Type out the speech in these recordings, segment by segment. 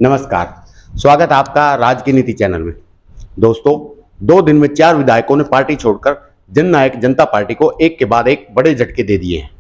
नमस्कार, स्वागत है आपका राज की नीति चैनल में। दोस्तों, 2 दिन में 4 विधायकों ने पार्टी छोड़कर जननायक जनता पार्टी को एक के बाद एक बड़े झटके दे दिए हैं।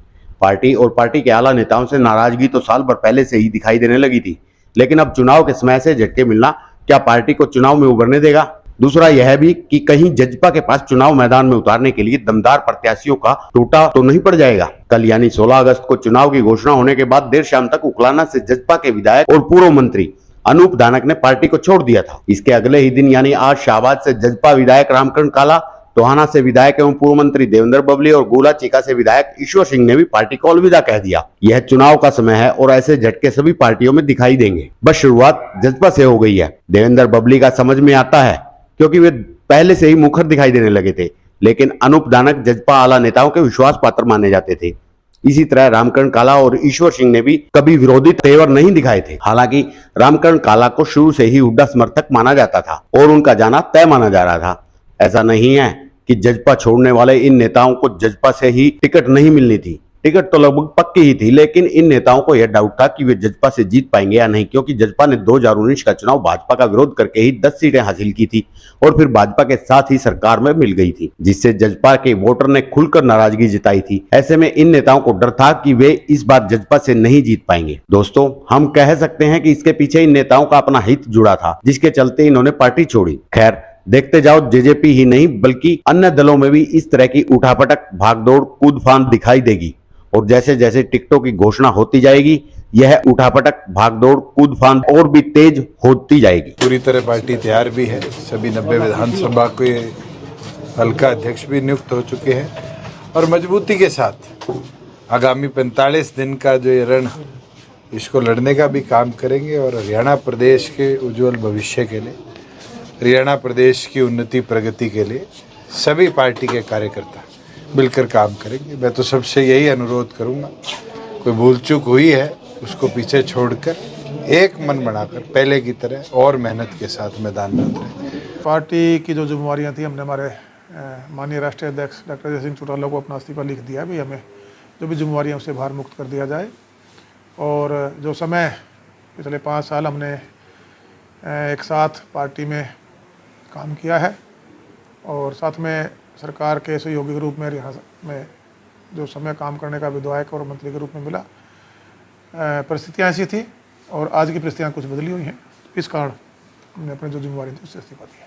पार्टी और पार्टी के आला नेताओं से नाराजगी तो साल भर पहले से ही दिखाई देने लगी थी, लेकिन अब चुनाव के समय से झटके मिलना क्या पार्टी को चुनाव में उभरने देगा? दूसरा यह भी कि कहीं जजपा के पास चुनाव मैदान में उतारने के लिए दमदार प्रत्याशियों का टूटा तो नहीं पड़ जाएगा। कल यानी 16 अगस्त को चुनाव की घोषणा होने के बाद देर शाम तक उकलाना से जजपा के विधायक और पूर्व मंत्री अनूप दानक ने पार्टी को छोड़ दिया था। इसके अगले ही दिन यानी आज शाहबाद से जजपा विधायक रामकरण काला, टोहाना से विधायक एवं पूर्व मंत्री देवेंद्र बबली और गोला चीका से विधायक ईश्वर सिंह ने भी पार्टी को अलविदा कह दिया। यह चुनाव का समय है और ऐसे झटके सभी पार्टियों में दिखाई देंगे। बस शुरुआत जजपा से हो गई है। देवेंद्र बबली का समझ में आता है क्योंकि वे पहले से ही मुखर दिखाई देने लगे थे, लेकिन अनूप दानक जजपा आला नेताओं के विश्वास पात्र माने जाते थे। इसी तरह रामकरण काला और ईश्वर सिंह ने भी कभी विरोधी तेवर नहीं दिखाए थे। हालांकि रामकरण काला को शुरू से ही हुड्डा समर्थक माना जाता था और उनका जाना तय माना जा रहा था। ऐसा नहीं है कि जजपा छोड़ने वाले इन नेताओं को जजपा से ही टिकट नहीं मिलनी थी। टिकट तो लगभग पक्की ही थी, लेकिन इन नेताओं को यह डाउट था कि वे जजपा से जीत पाएंगे या नहीं, क्योंकि जजपा ने 2019 का चुनाव भाजपा का विरोध करके ही 10 सीटें हासिल की थी और फिर भाजपा के साथ ही सरकार में मिल गई थी, जिससे जजपा के वोटर ने खुलकर नाराजगी जताई थी। ऐसे में इन नेताओं को डर था कि वे इस बार जजपा से नहीं जीत पाएंगे। दोस्तों, हम कह सकते हैं कि इसके पीछे इन नेताओं का अपना हित जुड़ा था, जिसके चलते इन्होंने पार्टी छोड़ी। खैर, देखते जाओ, जेजेपी ही नहीं बल्कि अन्य दलों में भी इस तरह की उठापटक, भागदौड़, कूदफान दिखाई देगी और जैसे जैसे टिकटों की घोषणा होती जाएगी, यह उठापटक, भागदौड़, कूदफान और भी तेज होती जाएगी। पूरी तरह पार्टी तैयार भी है। सभी 90 विधानसभा के हल्का अध्यक्ष भी नियुक्त हो चुके हैं और मजबूती के साथ आगामी 45 दिन का जो ये रण, इसको लड़ने का भी काम करेंगे और हरियाणा प्रदेश के उज्जवल भविष्य के लिए, हरियाणा प्रदेश की उन्नति प्रगति के लिए सभी पार्टी के कार्यकर्ता मिलकर काम करेंगे। मैं तो सबसे यही अनुरोध करूंगा, कोई भूल चूक हुई है उसको पीछे छोड़कर एक मन बनाकर पहले की तरह और मेहनत के साथ मैदान में उतरें। पार्टी की जो जिम्मेवारियां थी, हमने हमारे माननीय राष्ट्रीय अध्यक्ष डॉक्टर अजय सिंह चौटाला को अपना इस्तीफा लिख दिया है। भाई, हमें जो भी जिम्मेवारियां उससे भार मुक्त कर दिया जाए और जो समय पिछले 5 साल हमने एक साथ पार्टी में काम किया है और साथ में सरकार के सहयोगी के रूप में हरियाणा में जो समय काम करने का विधायक और मंत्री के रूप में मिला, परिस्थितियाँ ऐसी थी और आज की परिस्थितियाँ कुछ बदली हुई हैं। इस कारण हमने अपनी जो जिम्मेवारी थी उससे इस्तीफा दिया।